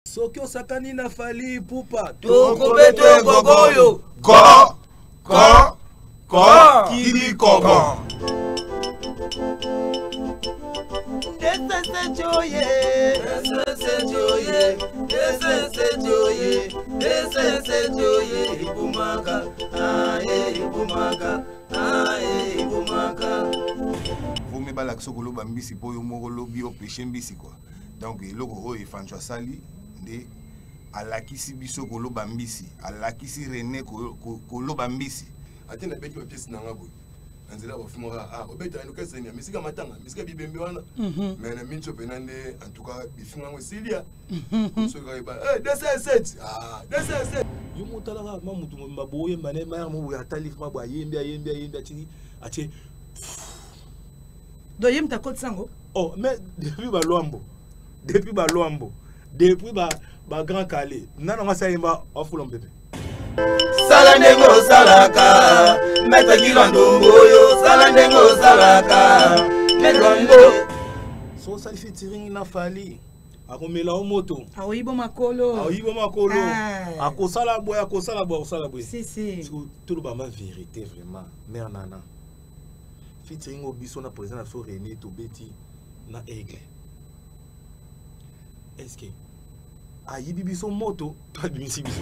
Soki osakani na Fally Ipupa tokobete gogoyo kidi kogo. Vous me balak sokolo bambisi po yo moko lobi o péché mbisi quoi. Donc eloko oyo efanjwa sali nde alakisi biso koloba mbisi, alakisi René koloba mbisi. Atena beti ba pièce nanga boy. Anzela ba fumora obeta ino kesa ni misika matanga, misika bibembe wana. Mais na mincho penande en tout cas bifinga ngo Silia. So ka ba 207. 207. yo motala ka mamutu maboye mane ma mo ya talif ma ba yembi ati do yem ta kote sango. Oh mais depuis Balwambo depuis ba Grand Calais nana nga sayimba ofulom bébé sala ndengo salaka meta kilando yo sala ndengo salaka metongo so sali featuring na Fally akomela o moto aoyibo makolo akosala boya si tout le bama vérité vraiment mère nana featuring au biso na président na so René Tobeti na Aigle. Est-ce que ayibi biso moto to bimisi biso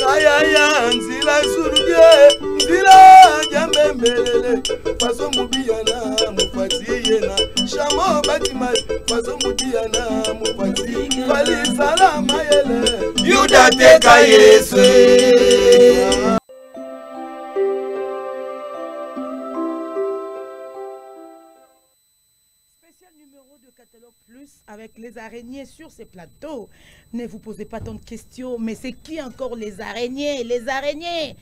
Ayaya nzila surudie nzila jambe melele faso mubiyana mufati yena shamo batima faso mubiyana mufati Fally salama yele yuda teka Yesu. Numéro de Catalogue Plus avec les araignées sur ces plateaux. Ne vous posez pas tant de questions, mais c'est qui encore les araignées? Les araignées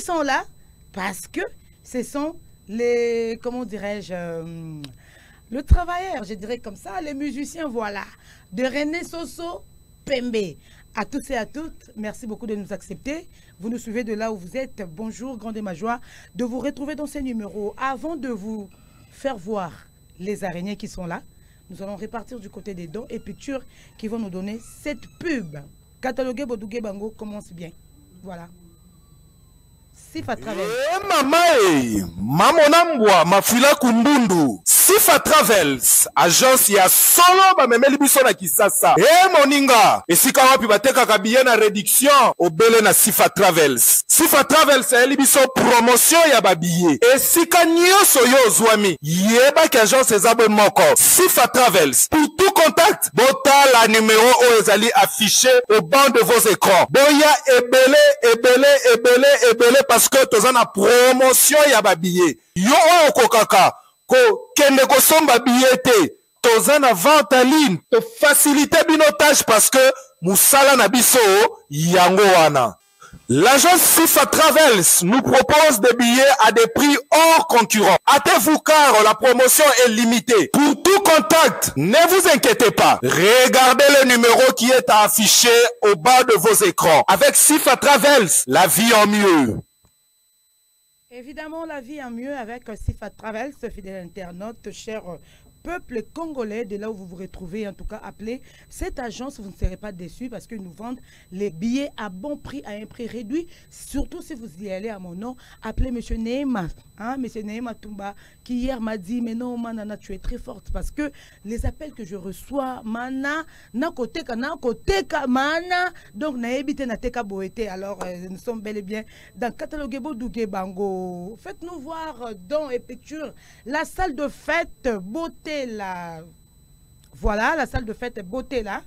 sont là parce que ce sont les, comment dirais-je, le travailleur, je dirais comme ça, les musiciens, voilà, de René Soso Pembe. À tous et à toutes, merci beaucoup de nous accepter. Vous nous suivez de là où vous êtes. Bonjour, grande et ma joie de vous retrouver dans ces numéros. Avant de vous faire voir les araignées qui sont là, nous allons répartir du côté des dons et pictures qui vont nous donner cette pub. Cataloguer Bodougué Bango commence bien. Voilà. Sifa Travel. Mamonambwa mafila kumbundu. Sifa Travels, agence ya solo ba memeli biso na Kisasa. Moninga, esika wapi bateka kabiye na réduction obele na Sifa Travels. Sifa Travels eli biso promotion ya babiye. Esika nyoso yo zwami. Yeba ki agence ezabwe moko. Sifa Travels. Pour tout contact, bota la numéro ezali affiché au bas de vos écrans. Boya ebele parce que tozana promotion ya babiye. Yo okokaka ko kende ko somba billet tozana vente en ligne to faciliter binotage parce que musala na biso yango wana. L'agence Sifa Travels nous propose des billets à des prix hors concurrents. Hâtez-vous car la promotion est limitée. Pour tout contact, ne vous inquiétez pas. Regardez le numéro qui est affiché au bas de vos écrans. Avec Sifa Travels, la vie en mieux. Évidemment, la vie en mieux avec Sifa Travels, fidèle internaute, cher peuple congolais, de là où vous vous retrouvez, en tout cas, appelez cette agence, vous ne serez pas déçus parce qu'ils nous vendent les billets à bon prix, à un prix réduit. Surtout si vous y allez à mon nom, appelez M. Neema, hein, M. Neema Tumba, qui hier m'a dit, mais non, Manana, tu es très forte parce que les appels que je reçois, Mana, Nakoteka, Mana, donc Naebite Nateka Boete. Alors, nous sommes bel et bien dans Catalogue Bodougué Bango. Faites-nous voir dons et pictures la salle de fête beauté. Voilà la salle de fête beauté là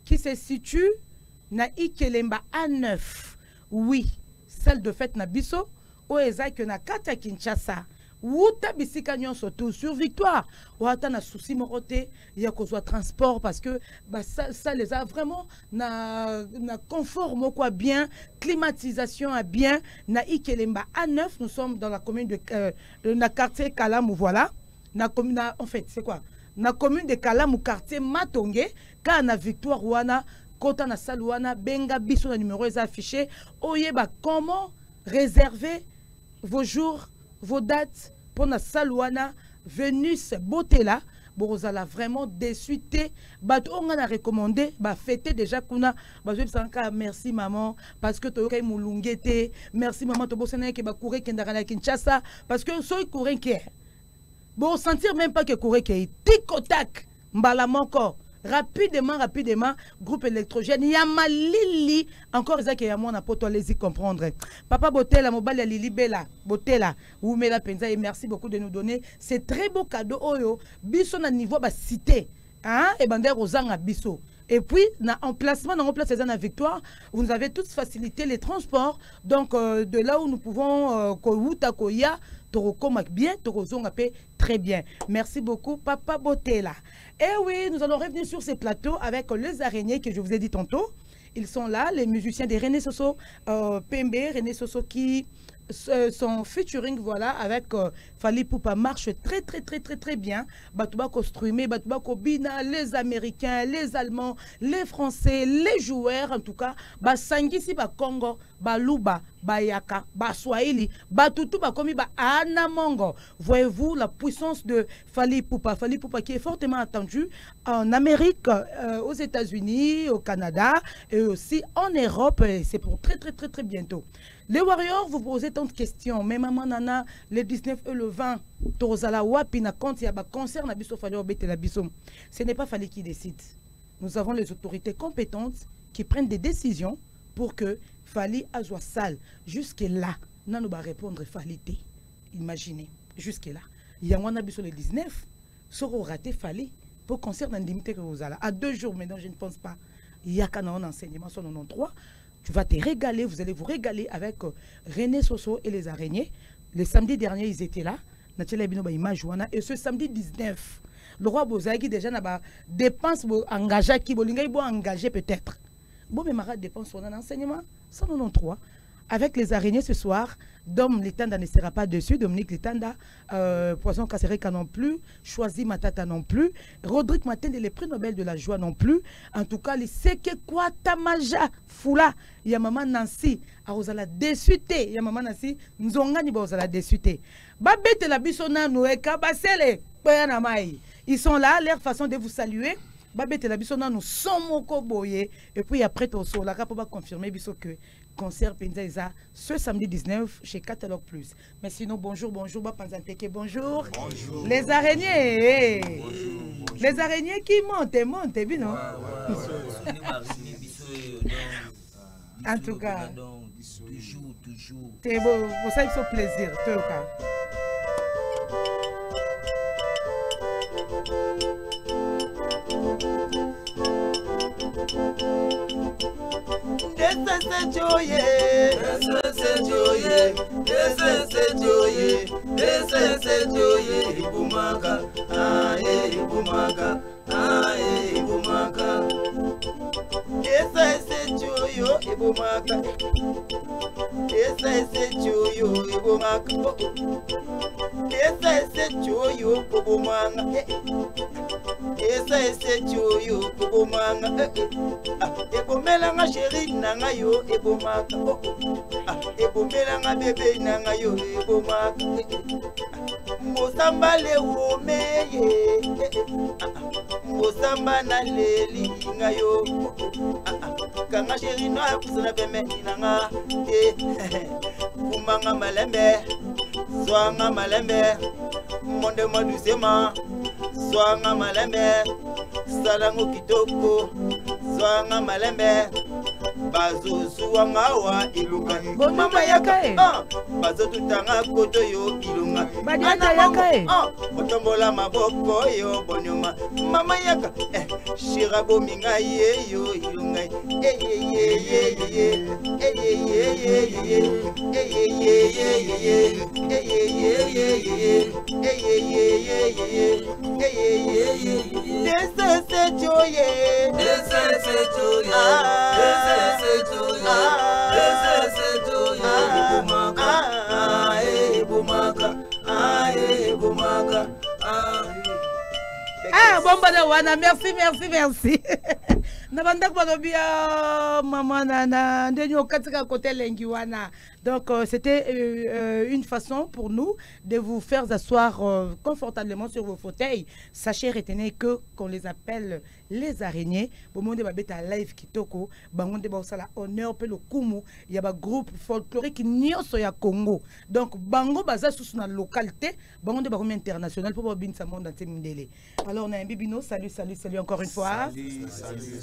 qui se situe na Ikelemba A9. Oui, salle de fête na biso o ezaki na kata Kinshasa. Wuta bisika nyonso tout sur Victoire. Wata na souci morote ya kozwa transport parce que bah, ça les a vraiment na confort moko bien, climatisation à bien na Ikelemba A9. Nous sommes dans la commune de na quartier Kalamu, voilà. En fait, c'est quoi? Na commune de Kalamu, quartier Matonge, quand na Victoire Wana, Kota na Salouana, Benga Biso, le numéro est affiché. Oyeba, comment réserver vos jours, vos dates pour na Salouana, Vénus, Botela, bozala vraiment déçu te bato on a recommandé ba fêter déjà kuna bazo sanka merci maman parce que toyokai mulungete merci maman to bosana ke ba courir kendara na Kinshasa parce que so courir ke bon sentir même pas que courir ke tic au tac mbala moko rapidement groupe électrogène Yamalili encore ça que ya mon apoto allez-y comprendre papa Botela mobile ya Lili Bella Botela ou mela penza et merci beaucoup de nous donner c'est très beau cadeau oyo biso na niveau ba cité hein et bander ozanga biso et puis na emplacement dans place à Victoire vous nous avez tous facilité les transports donc de là où nous pouvons koyuta koya torokoma bien torozonga pe très bien merci beaucoup papa Botela. Et oui, nous allons revenir sur ces plateaux avec les araignées que je vous ai dit tantôt. Ils sont là, les musiciens de René Soso, Pembe, René Soso qui sont featuring voilà, avec Fally Ipupa marche très bien. Batouba Kostruime, Batouba Kobina, les Américains, les Allemands, les Français, les joueurs en tout cas. Basangisi, Congo, Baluba, Bayaka, Baswahili, Batutu, Bakomi, Anamongo. Voyez-vous la puissance de Fally Ipupa. Fally Ipupa qui est fortement attendu en Amérique, aux États-Unis, au Canada et aussi en Europe. C'est pour très bientôt. Les Warriors, vous posez tant de questions. Mais maman nana, le 19 et le 20, Torozala Wapina, quand il y a un concert, ce n'est pas Fally qui décide. Nous avons les autorités compétentes qui prennent des décisions pour que Fally soit sale. Jusque-là, nous va répondre Fally. Imaginez, jusque-là. Il y a un abisso le 19, sera raté Fally pour concert dans limité que vous allez. À 2 jours maintenant, je ne pense pas. Il y a qu'un enseignement sur 93. Tu vas te régaler, vous allez vous régaler avec René Soso et les araignées. Le samedi dernier, ils étaient là. Et ce samedi 19, le roi Bozagi déjà n'a dépense engagé qui engagé peut-être. Bon, mais Marat dépense son enseignement 193. Avec les araignées ce soir, Dom Litanda ne sera pas dessus, Dominique Litanda, Poisson Kassereka non plus, Choisi Matata non plus, Rodrigue Matin le prix Nobel de la joie non plus. En tout cas, les Seke Kwatamaja Fula, il y a maman Nancy, Arosala désuité, il y a maman Nancy, Nzonga ni Bozala désuité. Babette la bisona noeka basele, ils sont là, leur façon de vous saluer. Babette la bisona nous sommes boye et puis après ton sol, la pour confirmer biso que concert Penza ce samedi 19 chez Catalogue Plus. Mais sinon, bonjour, Bapanzanteke, bonjour. Bonjour. Les araignées. Bonjour. Les araignées qui montent, bien non? En tout cas, toujours. C'est beau, pour ça, il faut plaisir, tout le cas. Ebomela chéri nanga yo ebomaka ebomela nga bébé nanga yo ebomaka mosamba le womeye mosamba na leli nga yo kanga chéri no akusana beme nanga kumanga malembe swanga malembe monde madusema swanga malembe salango kitoko swanga malembe bazo suwanga wa ilunga mama yakae bazo tutanga koto yo ilunga badiata yakae otombola maboko yo bonyoma mama yaka shirabo minga ye yo ilunga merci. Nabanda kwa lobia mama nana ndenyo katika kote lengi wana. Donc, c'était une façon pour nous de vous faire asseoir confortablement sur vos fauteuils. Sachez, retenez que qu'on les appelle les araignées. Au monde de la live kitoko, bangonde ba osala honneur pe le kumu, il y a un groupe folklorique nyoso ya Congo. Donc, bango baza sous na localité, bangonde ba comme international pour bin sa monde entier mindele. Alors, on a un bibino, salut encore une fois. Salut.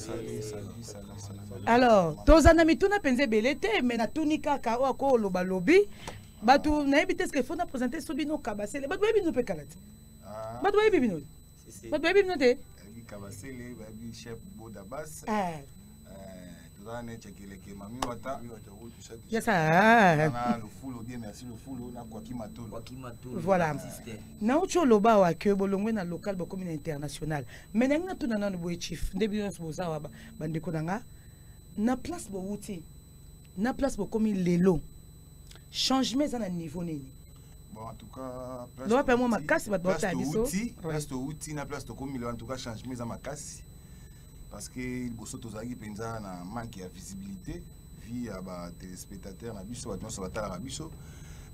Alors, tozana mituna penze belete, mais na tunika ka o loba lobi. Batu na ebite ce que faut na présenter sobino kabasele. Batu bibino pe kalati. Batu bibino. Batu bibino te. Kabasele babi chef Bodabas. Tozana chekele ke mami wata. Yes le full bien merci le full na kwa kimatolo. Voilà. Na ucho loba wa ke bolongwe na local ba commune international. Menenga tuna na bo chief. Ndebino boza wa bandeko nanga. Na place bo wuti. Na place bo komi lelo. Changement à niveau nini. Bon en tout cas place to outil na place to komi en tout cas changement à ma casse parce que boso tozaki penza na manque de visibilité via ba téléspectateurs na biso ba nyonso batala ba biso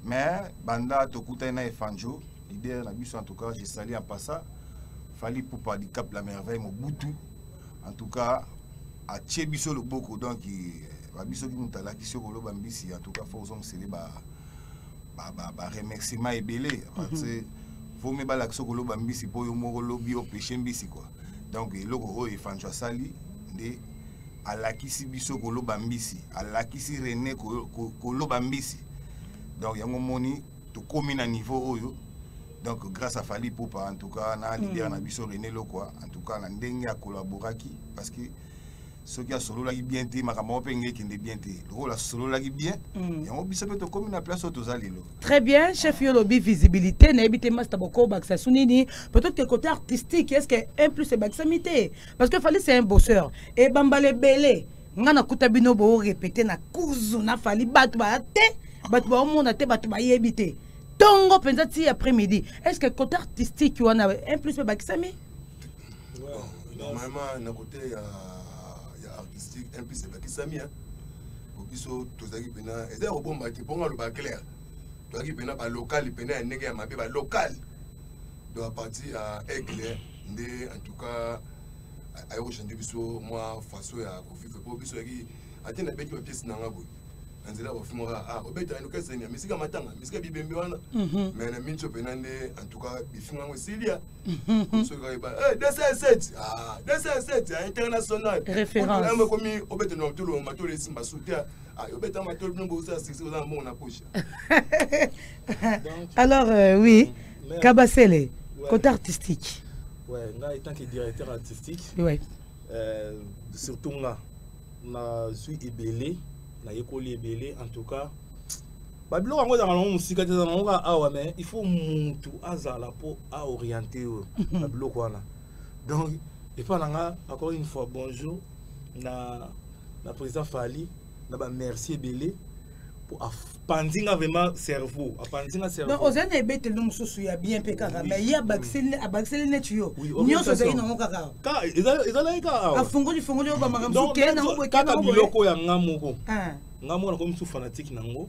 mais banda to kuta na efanjo leader na biso en tout cas j'ai salué en passant fali pour pas du cap la merveille Mobutu en tout cas a biso le boko donc ba biso ki mutala ki soko lo bambisi en tout cas faut on célébrer ba remerciement ebelé parce que faut me bala soko lo bambisi po yo moko lobi o péché mbisi quoi donc eloko o efanjwa sali nde alakisi biso ko lo bambisi alakisi René ko lo bambisi donc yango moni to komi na niveau oyo donc grâce à Fali Poupa en tout cas na leader na biso René Lokwa en tout cas na ndenge a collaboraki parce que ceux qui a solo la bien té makambo penge qui bien té le la solo la bien et on biso peut comme na place auto zalelo très bien chef Yolobi visibilité na ebité master boko baksa sunini peut-être que côté artistique est-ce que un plus c'est baksamité parce que Fali c'est un bosseur et bambale belé ngana kutabino bo répéter na kuzu na Fali batu ba té batu ba mona té batu ba yebité tongo penza ti après-midi est-ce que côté artistique on a un plus c'est baksami normalement na côté artistique un peu c'est pas qui s'ami hein pour qui sont tous qui pena et d'ailleurs bon qui ponga le bas clair toi qui pena pas local pena nègre à mabé local doit partir à Aigle en tout cas à aujourd'hui biso moi façon à vivre pour biso qui atteindre bête pièce na ngabo nzela ba fumora obeta no kesenya misika matanga misika bibembe wana mais na mincho penande en tout cas bifinga ngosilia so ga ba 207 207 international référence on comme obeta no tout le matolo simba soutia obeta matolo no bosa c'est ça mon na poche alors oui Kabasele côté artistique ouais là étant que directeur artistique ouais surtout là na suis ébélé na yekoli ebele en tout cas babilo yango za ngalo musika te za ngalo awa mais il faut mutu azala po a orienter babilo kwana donc et pas nga encore une fois bonjour na président Fali na ba merci ebele pour pandinga vraiment cerveau pandinga cerveau donc ozana ebete lo mususu ya bien pe kaka mais ya baxeli netuyo nyonso za ina ngokaka ka ezala ika afungoli o ba makambo ke na ngo ka biloko ya ngamoko ngamo na comme sous fanatique nango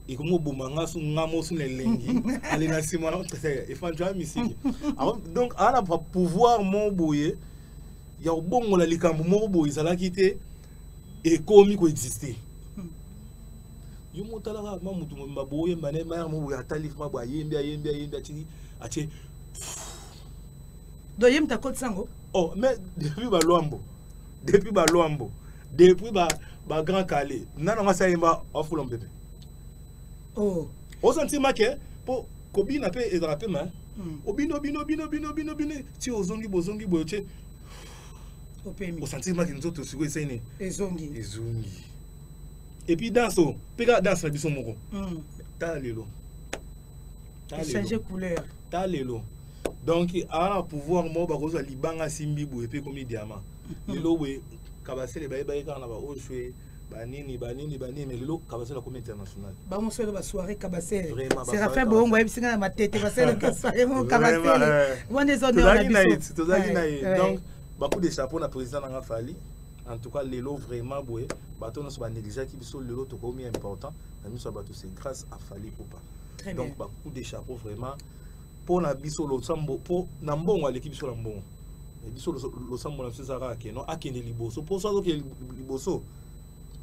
et comme bomanga su ngamo su lengi ali na sima na et fanjwa misiki donc ala pouvoir mon boye ya bongo la likambo mo boye zala kité et komi ko exister yo motala ma mutu maboye mane ma mo ya talif ma boye yembi ati do yem ta côte sango oh mais depuis ba loambo depuis ba grand calé nana nga sayemba ofulom bébé oh o sentiment que po kobina pe ezrape ma obino ti ozongi boyoche opemi o sentiment que nzoto sigo esene ezongi et puis danso peka danse na biso moko ta lelo changer couleur ta lelo donc a pouvoir mo ba kozo libanga simbi bo epe comme diamant lelo we Kabasele baye kana ba oshwe banini lelo Kabasele comme international ba mo solo ba soirée Kabasele c'est Raphaël Bongo ebisinga na matete ba sele que soirée mo Kabasele on est honneur na biso tozaki na donc beaucoup de chapeau na président na Fali en tout cas lelo vraiment boye bato na so ba négliger ki biso lelo to komi important na miso bato c'est grâce à Fally Ipupa. Très donc ba coup de chapeau vraiment pour na biso lo sambo pour na mbongo à l'équipe biso la mbongo et biso lo sambo na sezara ke no akende liboso pour ça que liboso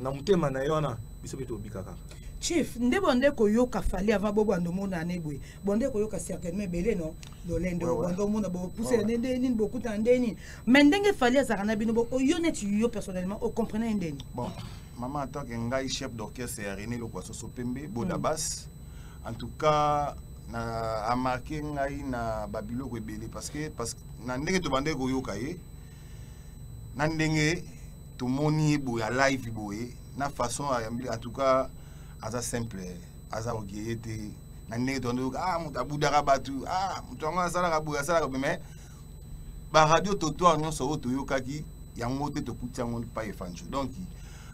na mutema na yona biso beto bikaka. Chief, nde bonde koyoka Fally avant bobo andomona nebwe. Bonde koyoka certainement belé non. Lolendo bondo mona bo pousser ndeni ni beaucoup ndeni. Mais ndenge Fally azarana bino bo oyonet yo personnellement o comprenez ndeni. Bon, maman en tant que ngai chef d'orchestre et René Lokwasoso Pembe, Bodabas. En tout cas, na a marqué ngai na babilo ko belé parce que na ndenge to bande koyoka ye. Na ndenge to moni boya live boye na façon en tout cas aza simple aza ogeyete na ndenge tondo mutabudaka batu mutonga asala kabuya asala mais ba radio totoir nyonso oto yokaki yango te tokuti yango pa efanjo donc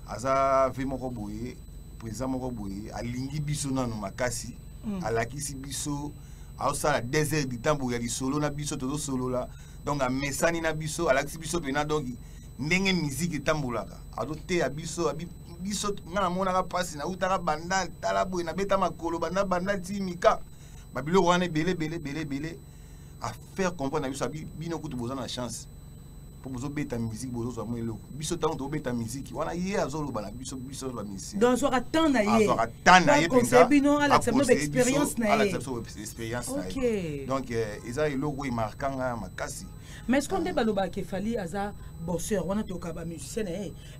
aza ve moko boye président moko boye alingi biso nanu makasi alakisi biso aosala 2 heures du temps boya solo na biso tozo solo la donc a mesani na biso alakisi biso pena donc ndenge musique etambolaka azo te ya biso biso ngana mona ka pasi na utaka banda tala boy na beta makolo banda timika babilo wana belé à faire comprendre biso bino kutu bozana na chance pour bozo beta musique bozo so mwelo biso tango to beta musique wana ye azolo bana biso la musique donc so attend na ye penza bino ala accepter expérience na ye OK donc eza eloko marquant makasi. Mais est-ce qu'on débat que Fally aza bosseur, on a tout cas musicien.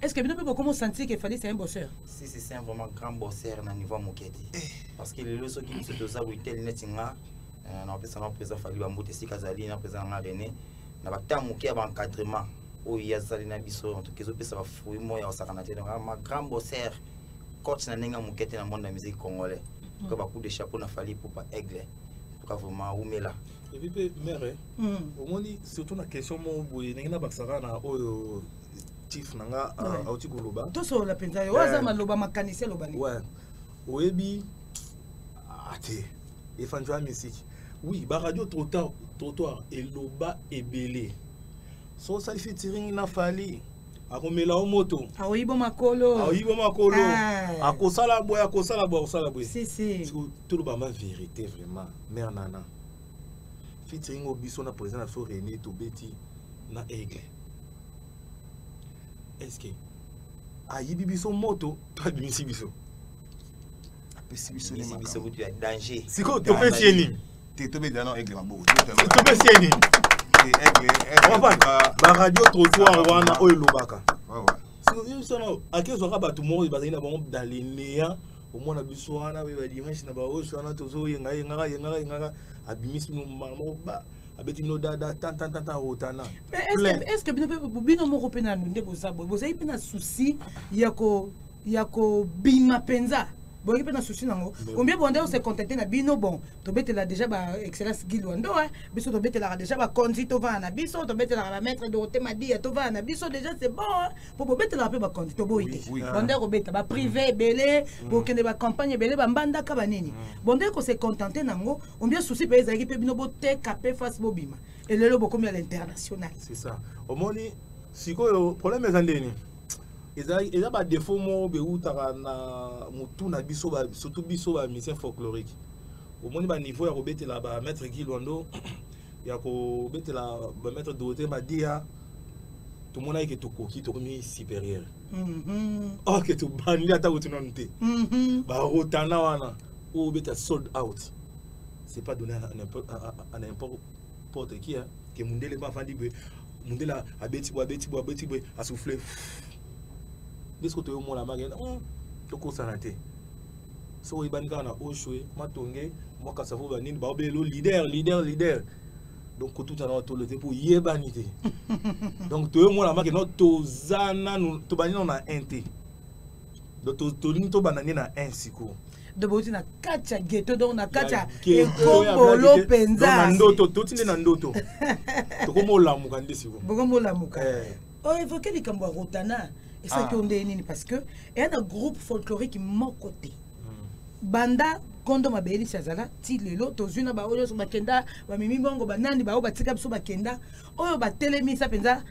Est-ce que vous pouvez comment sentir que Fally c'est un bosseur? Si c'est un vraiment grand bosseur na niveau moketi. Parce que les leçons qui se dosa ou tel netinga na pesa na président Fally ba motesi kazali na président na René na ba tamuki ba encadrement o yazali na biso en tout cas pesa ba fruit mo ya osaka na te donc un grand bosseur coach na ninga moketi na monde de la musique congolais. Donc ba coup de chapeau na Fally pour pas aigle. Pour vraiment oumela. Et puis, mère, au moins, surtout la question, il y a un chief nanga auti koloba. Tout ça, la penza, waza maloba makanise loba ni. Ouais. Oebi, ate, et fanjoa musique. Oui, ba radio trottoir et loba et belé. So ça fait tirer na Fally. Akomela o moto. Aoyibo makolo. Akosala boy. Si. Tout le bama vérité vraiment. Mère nana. Featuring au biso na président na so René Tobeti na aigle. Est-ce que ayibi biso moto, toi bimisi biso. Apesi biso ni biso tu as danger. Siko to pe sieni. Te to be dano aigle mabo. To pe sieni. Ba radio trottoir wana o elobaka. Ouais. Si on a akezo ka batu mo bazina bango dans les néants au moins na biso wana we ba dimanche na ba o so na tozo yenga abimis no mamo ba abeti no dada tant otana. Mais est-ce que bino mo kopena ndeko sabo bo sai pena souci yako bima penza. Bon, il y a un souci. Combien on s'est contenté na bino bon. To bete la déjà ba excellence Gilwando hein. Biso to bete la déjà ba conduit to va na biso to bete la maître de hotel m'a dit to va na biso déjà c'est bon hein. Pour bete la pe ba conduit to boité. Bondé ko bete ba privé belé pour que ba campagne belé ba mbanda ka ba nini. Bondé ko s'est contenté nango. On bien souci pe ezaki pe bino boté capé face bobima. Et le lobo comme à l'international. C'est ça. Au moni siko le problème est andeni. Il y a des défauts na mutu na biso ba surtout biso ba musicien folklorique. Au moins ba niveau ya robete la ba maître Gilwando ya ko bete la ba maître Dorothée Madia tout le monde a que to koki to mi supérieur. Oh que to bandi ata utunonte. Ba rotana wana ou bete sold out. C'est pas donné à n'importe qui hein que mundele ba fandi mundela abeti boy a souffler. Qu'est-ce que tu as la magie? Tu as santé. So ibanga na oshwe matonge moi ka savo banine ba obelo leader. Donc tout à l'heure le pour yebanité. Donc tu moi la magie no tozana to banine na inté. Donc to banane na insiko. De boti na kacha ghetto donc na kacha ekobolo penza. Ndoto totine na ndoto. To komo lamuka ndesiko. Bokomo lamuka. Oh évoquer les kambo rotana. Et ça qui on dit parce que il y a un groupe folklorique mon côté. Banda kondo mabeli chazala ti lelo tozuna ba oyo so bakenda ba mimi bongo ba nani ba o batika biso bakenda oyo ba telemi sa penza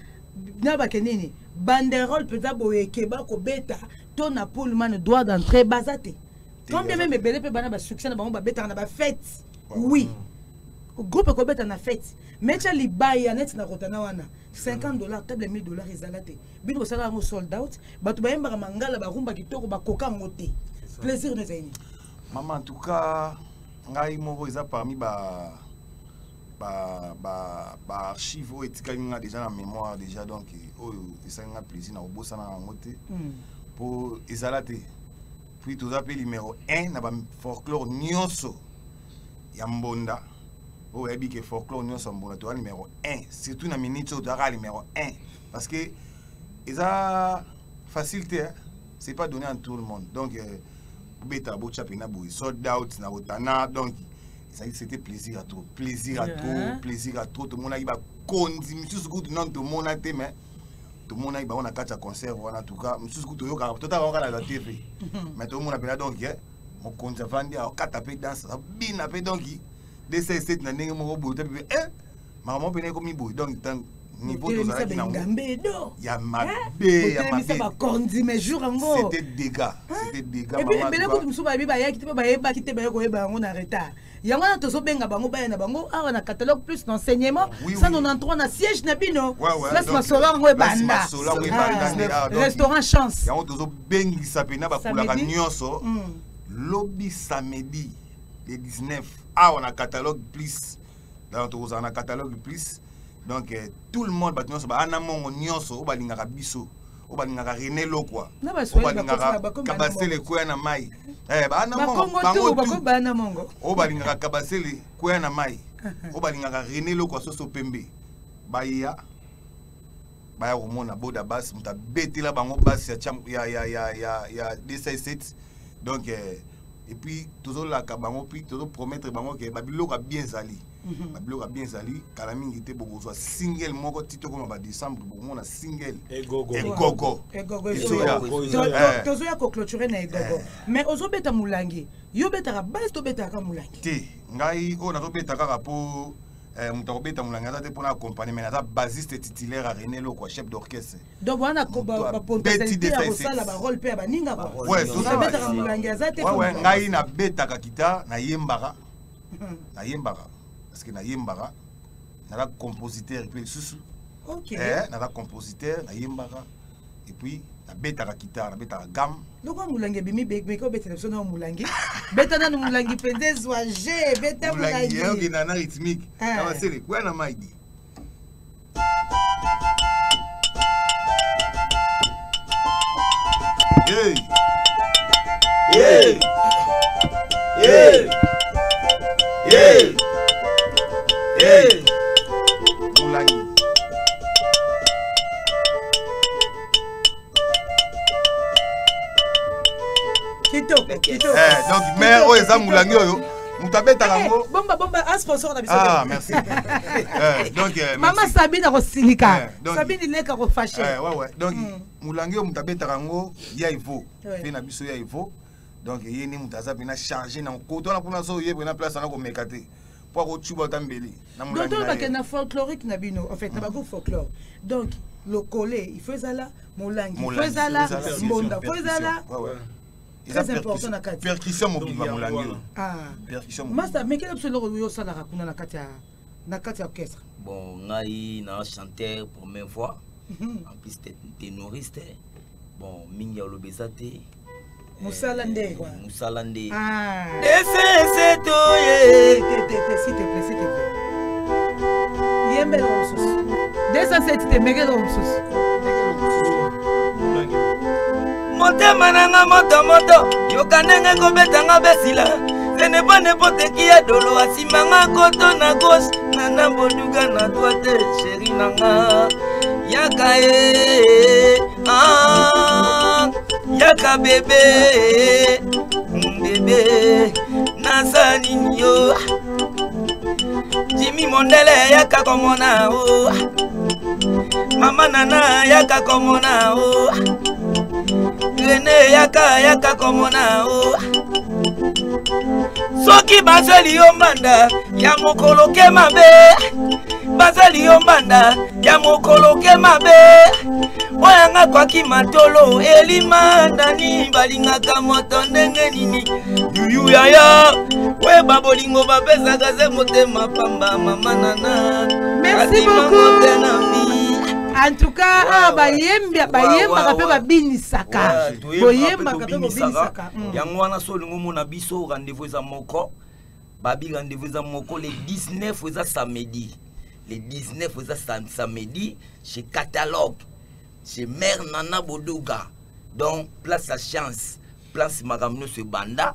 na bakenini banderole peut-être boyekeba ko beta ton na Pullman droit d'entrée bazate combien même belé pe bana ba succès na bango ba beta na ba fête oui groupe ko beta na fête mais cha libaya net na kotana wana $50 table $1000 ezalate bino sala ngo sold out batu ba yemba mangala ba rumba kitoko ba koka ngote plaisir de zaini maman en tout cas ngai moko eza parmi archive oyo etikali nga déjà na mémoire déjà donc oyo esali nga plaisir na kobosana yango te mpo ezala te puis toza mpe numéro 1 na bafolklore nyonso ya mbonda oyo oyebi ke folklore nyonso ya mbonda toza numéro 1 surtout na minute oyo tozaka numéro 1 parce que eza facile te c'est pas donné à tout le monde donc beta bocha pena boy sold out na botana donc c'était plaisir à trop plaisir à trop tout le monde a ba kondi monsieur goût non tout le monde a été mais tout le monde a ba on a quatre concert en tout cas monsieur goût yo ka tota ba la TV mais tout le monde a pena donc on compte vendre à quatre pe danse bien pe donc DC7 na ndenge moko boy te maman pena comme boy donc niveau de ça qui ya mabe ba kondi mais jour ngo c'était dégâts et puis bele ko tumsu ba biba ya kite ba yeba kite ba ko yeba ngo na retard yango na tozo benga bango ba na bango awa na catalogue plus d'enseignement 193 na siège na bino place masola ngo ebanda restaurant chance yango tozo bengi sapena ba kulaka nyonso lobby samedi le 19 awa na catalogue plus dans tozo na catalogue plus donc tout le monde ba nyonso ba ana mongo nyonso o balingaka biso o balingaka René Lokwa o balingaka kabasele kwa na mai ba ana mongo bana mongo o balingaka kabasele kwa na mai o balingaka René Lokwa soso pembe baya komona boda bas muta betela bango bas ya DC7 donc et puis toujours la kabango puis toujours promettre bango que babiloko bien zali babiloko bien zali kala mingi te boko zo single moko tito comme ba décembre boko na single gogo tozo ya ko clôturer na gogo mais ozo beta mulangi yo beta base to beta ka mulangi te ngai o na to beta ka po muta ko beta mulangi ata te pona accompagner mais ata bassiste titulaire à René Lokwa chef d'orchestre donc wana ko ba potentialité ya kosala ba rôle pe ba ninga ba ouais so ça beta ka mulangi azate ouais ngai na beta ka kita na yembaka parce que na yembaka na la compositeur puis susu OK na la compositeur na yembaka et puis na beta ka guitare na beta ka gamme donc mulangi bimi be ko beta so na mulangi beta na mulangi pende zoage beta mulangi yo gina na rythmique na basele kwa na maidi hey yeah yeah yeah hey mulangi kito donc mais o eza mulangi oyo mutabeta kango bomba un sponsor na biso merci donc mama Sabine ko silika Sabine leka ko fâché ouais donc mulangi oyo mutabeta kango ya ivo pe na biso ya ivo donc yeni mutaza bina charger na koto na kuna so yebwe na place na ko mekate pour ko chuba tambeli na mulangi donc ba na folklorique na bino en fait na ba groupe folklore donc le collet il faut ça là mulangi il faut ça là mbonda il faut ça là très important na kati percussion mobile ba mulangi percussion master mais quel absolument yo ça la kuna na kati ya orchestre bon ngai na chanteur première fois en plus ténoriste bon mingi ya lobezate Moussalande quoi. Moussalande. Défense toye. S'il te plaît. Yembe l'omsus. Défense te mege l'omsus. Motema nanga moto yokanenge kobetanga besila. Ce n'est pas n'importe qui a dolo asimanga koto na gauche nana boduga na droite chéri nanga yaka yaka bébé nasani yo Jimmy Mondele yaka komona o mama nana yaka komona o René yaka komona o soki bazeli yo mbanda ya mokolo ke mabe bazali yo mbanda ya mokolo ke mabe oyanga kwaki matolo elima ndani balingaka moto ndenge nini yuyu yaya we babolingo bapesaka se motema pamba mama nana merci beaucoup en tout cas bayembaka mpe babinisaka boyembaka mpe bobinisaka yango wana so olingo mona biso rendez-vous eza moko babi rendez-vous eza moko le 19 eza samedi le 19 eza samedi chez Catalogue chez Mère Nana Boduga donc place la chance place makamno se banda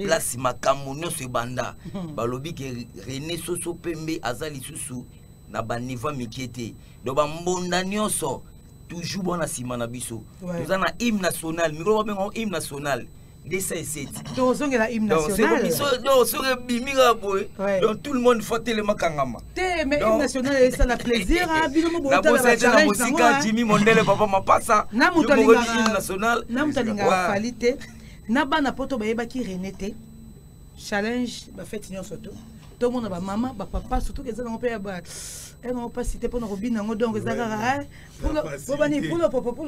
place makamno se banda balobi ke René Soso Pembe azali susu na ba niveau mikiete do ba mbonda nyonso toujours bona sima na biso nous ana hymne national micro ba bengo hymne national D57 donc la hymne national donc sur bimira boy donc tout le monde faut tellement kangama mais hymne national ça la plaisir à bino mo bota la challenge musique Jimmy Mondele papa mapasa na mutalinga hymne national na mutalinga qualité na bana poto bayeba ki René te challenge ba fête nyonso to tout le monde ba maman ba papa surtout que ça on peut elle n'a pas cité pour nous robiner en donc ça pour le popo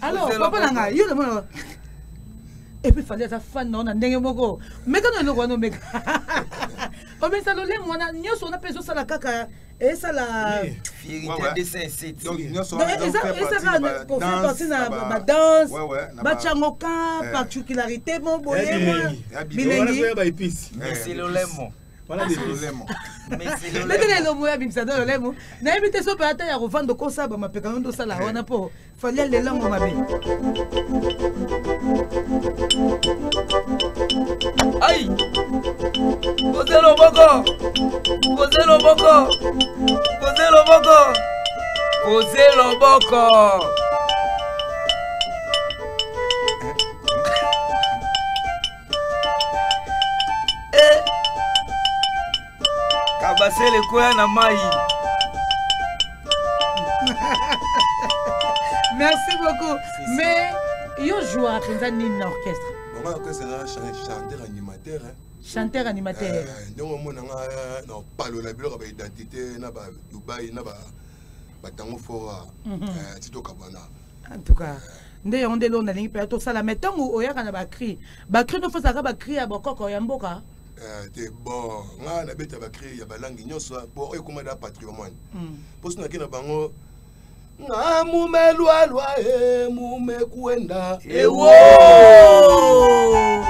alors papa nanga yo le et puis fallait ça fan non ndenge moko mais quand le roi no meka o mais ça le lem on a nyoso na peso ça la kaka et ça la vérité de sincère donc nyoso ça pour faire partie na ba danse ba changoka particularité mon boye bilengi mais c'est le lemo voilà des problèmes mais c'est le mais le moya bimsa do le lemo na invité so pa ata ya rovando ko sa ba mapeka ndo sala wana po fallait le lango mabe aïe posez le boko posez le boko posez le boko posez le boko kabasele koya na mai merci beaucoup mais yo joue à un orchestre chanteur animateur chanteur animateur donc mon non palo la biloko ba identité na ba Dubai na ba tango fort tito kabana en tout cas nde on de lona lingi pe to sala metongo oyaka na ba cri no fosaka ba cri ya bokoko ya mboka te bon nga na beta ba cri ya balangi nyonso po ekoma da patrimoine poso na kina bango nga mume lwa mume kuenda ewo oh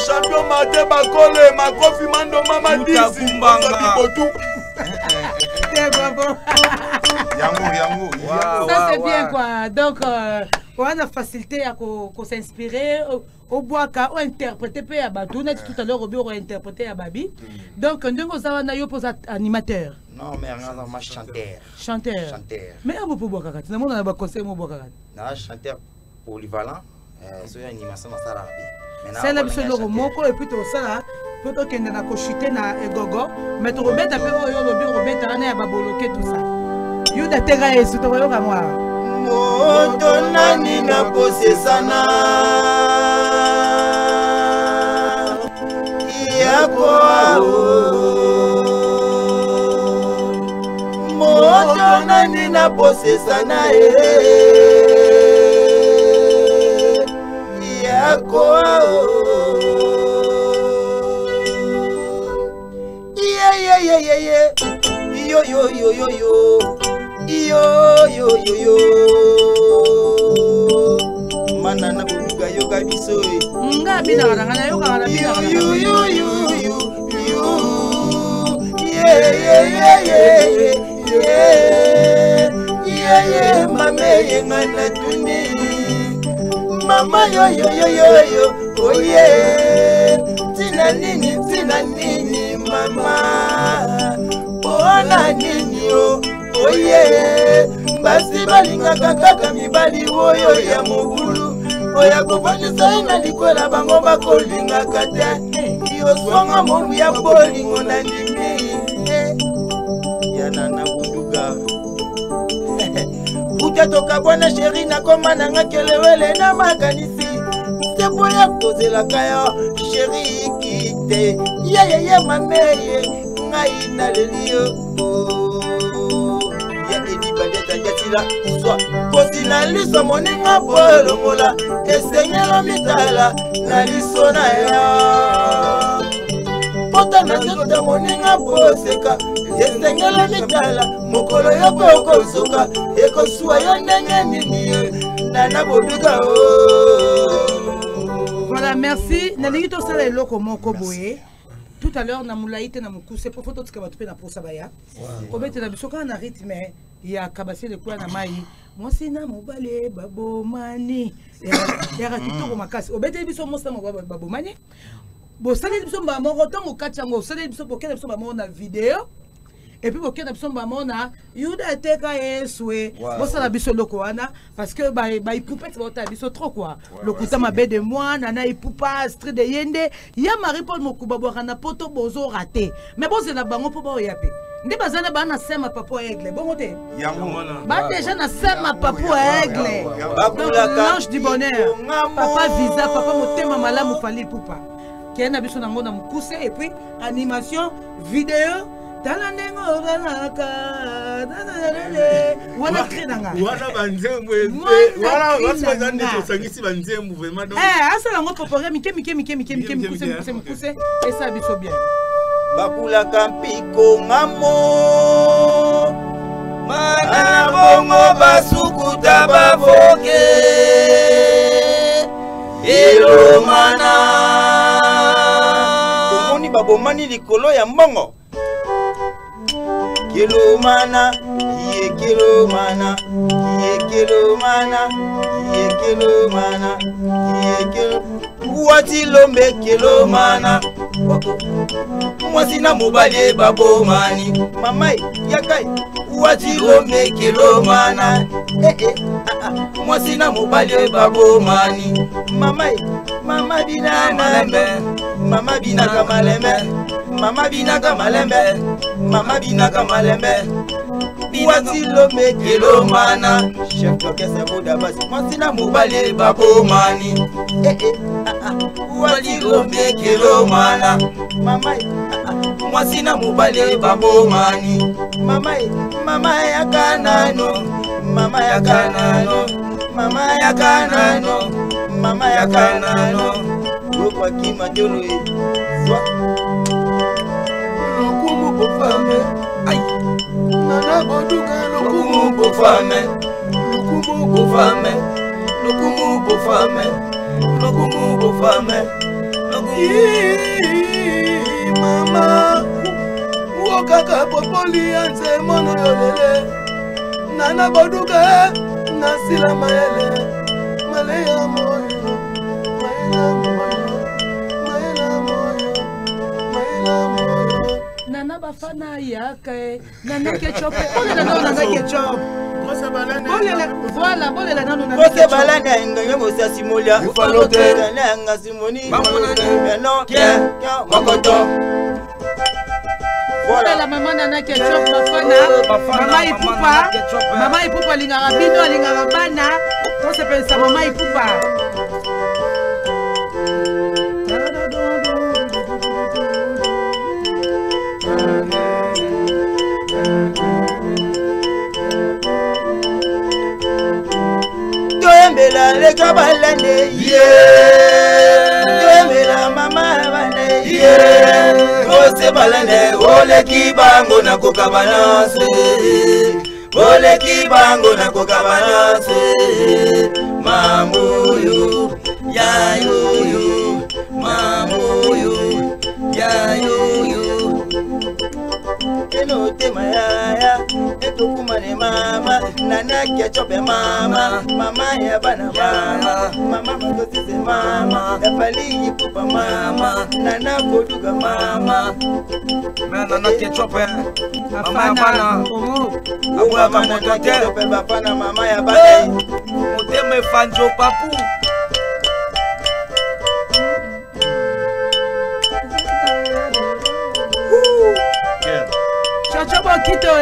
champion Mate Bakole Makofi Mando Mama Disi ça c'est bien quoi donc on a facilité à s'inspirer au bois ou interpréter pe à Batou net tout à l'heure au bureau interpréter à Babi donc ndongo ça na yo pose animateur non mais on a chanteur mais on peut boire kakati na mona ba conseil mo boire kakati na chanteur polyvalent c'est animation na sala c'est la biso loro moko et puis to sala poto kende na ko chuter na egogo mais to robeta pe oyo lo bureau robeta na ya ba bloquer tout ça yuda tega yesu to yoka moi moto nani na posesana yako moto nani na posesana yako yo biso nga bina kana na yo kana bina kana yeah mama yengana tuni mama yo oye tina nini mama bona nini oye basi balingaka kaka mibali oyo ya mobulu oya kofanisa ina likola bango bakolingaka te yosonga molu ya bolingo na ndimi yana na buduga utatoka bwana sheri na koma nanga kelewele na makanisi sepo ya kozelaka yo sheri kite yeyeye mameye ngai na lelio ya edibadeta jatila swa kosi na liso moninga bolongola esenyelo mitala na liso na yo pota na zeta moninga poseka esengelo mitala mokolo yo pe okosoka ekosuwa yo ndenge nini nana boduka Voilà, merci. Nalingi to sala eloko moko boye. Tout à l'heure na mulaite na mukuse po photo tika batu pe na posa baya. Kobete na bisoka na rythme ya kabasi le kwa na mai. Mwasi na mobale babomani. Ya kitoko makasi. Obete biso mosa mobale babomani. Bo sala biso ba moko tongo katyango, sala biso bokela biso ba moko na vidéo. Et puis bokela biso ba moko na yuda teka yeswe. Bo sala biso loko wana parce que ba ipoupette ba biso trop quoi. Lokuta mabe de moi nana ipoupa street de yende ya Marie Paul Mokuba na poto bozo raté. Mais bon c'est la bango po ba yape. Ndi bazana ba na sema papo aigle. Bon te. Ba déjà na sema papo aigle. L'ange du bonheur. Papa visa, papa motema malamu fali poupa. Qui a biso nango na mukuse et puis animation vidéo talandengo balaka wana krenanga wana banzembe wana wasibazande tosangisi banzembe vraiment donc asala ngo popore mike mukuse et ça biso bien bakulaka mpiko ngamo mana bongo basukuta bafoke elomana omoni babomani likolo ya mbongo kelomana kelomana wati lombe kelomana mwasi na mobali babomani mamai yakai wati lombe kelomana mwasi na mobali babomani mamai mama bina malembe mama bina kamalembe mama bina kamalembe mama bina kamalembe wati lombe kelomana chef d'orchestre boda basi mwasi na mobali babomani wati lombe kelomana mamai mwasi na mobali babomani mamai mama ya kanano mama ya kanano mama ya kanano mama ya kanano kwa kima jolo swa lokumu bofame ay nana boduka lokumu bofame lokumu bofame lokumu bofame lokumu bofame mama wokaka popoli anze mono yolele nana boduka nasila mayele maleya moyo nana bafana yake nana ketchup ole nana ketchup voilà bolela nano nana ketchup balana nganye mosa simolia ufalote nanga simoni non makoto voilà la maman nana ketchup bafana mama ipupa lingara bino lingara bana to se pensa mama ipupa Doembela leka balane doembela mama bane kose balane ole kibango na kokabanase ole kibango na kokabanase mamuyo ya nana kechope mama mama ya bana mama mama makosise mama efali ipupa mama nana boduga mama nana kechope mama ya bana mama nana kechope bafana mama ya bana motema fanjo papu Chocho Bokito